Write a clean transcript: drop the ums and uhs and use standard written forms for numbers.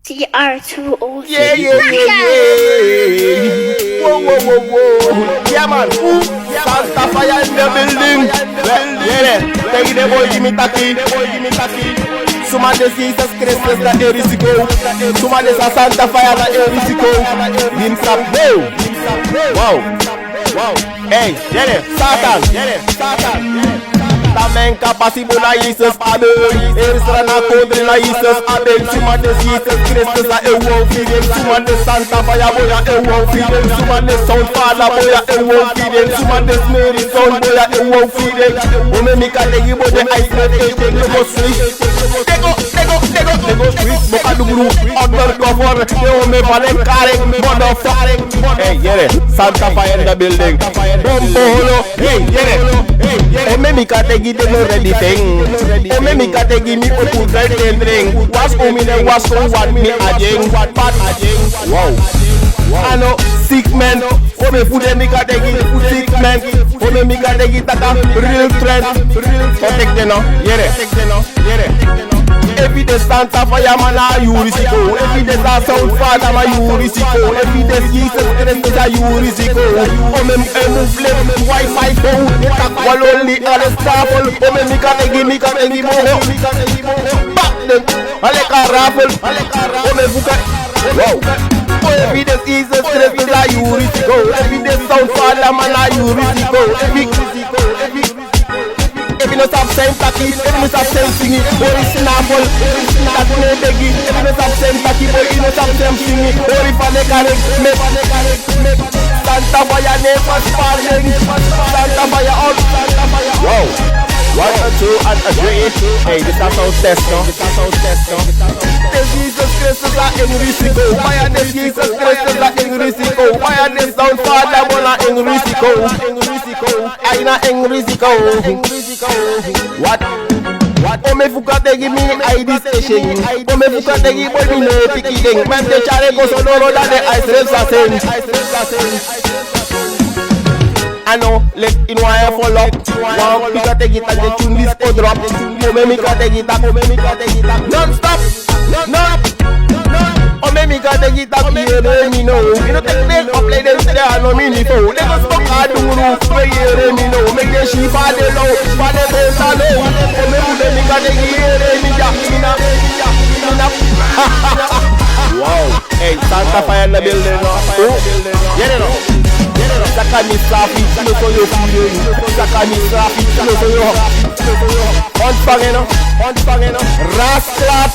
TR2OG. Yeah. Whoa. Yeah, man. Santa Fire in the building. Yeah. Take the boy, give me taki. Suma de Jesus Christus na erisiko. Suma de Santa Fire na erisiko. Dim sap. Wow. Hey, Satan. Também capacito na Jesus Abel. Eles na contra na Jesus Abel. Suma de Jesus Christus na eu vou filho. Suma de Santa Fire boya eu vou filho. Suma de Sound Father boya eu vou filho. Suma de Mary Sound boya eu vou filho. O me mika degi bo de ice cream. Tego switch. Tego switch. Boka dugru. Undercover. Yo me valen kare. Motherfucker. Hey, Santa Fire in the building. Bombolo. Hey, me mika degi de no ready thing. Me mika degi mi open red ring. Was umi ne was so what me ajeng. Wow. I know sick man. Me fude mika degi sick man. Me mika degi taka real trend. Protect them now. Every day Santa Fire man a you risiko. Every day Sound Father man you risiko. Every day Jesus Christ a you risiko. Me move left Wi-Fi phone. Tak waloli all staple. Me mika degi mo. Back them. Ale ka raffle. Me buka. Wow. Every day Jesus Christ a you risiko. Every day Sound Father man a you risiko. Every no stop saying taki, every no stop saying singing. Boy, it's snapple, that no beggy. Every no stop saying taki, boy, it's no stop saying singing. Boy, if I make Santa Fire never sparring. Santa Fire out. Wow. 1 or 2 and a 3. Hey, this is sound test, no? This Jesus Christus la in risiko. Why are this Jesus Christus la in risiko? Why are this Sound Father bona in risiko? I na in risiko. What? O me fuka tegi mi ID station. O me fuka tegi boy mi no picking. Man de chare ko sonoro da de ice reps I know, let in wire fall up. One pick a take it and the tune this or drop. O me mika take it non-stop. O me mika take it up. Hear me know. You know take them up like them say they are no meaningful. They go stuck hard to roof. Hear me know. Make the sheep are the low. For the best are low. O me mika take it. Hear me Wow. Hey, Santa Fire in the building. Yeah, no. Sakani safi, no so yo feel. Sakani safi, no so yo. On pangeno. Rasclat.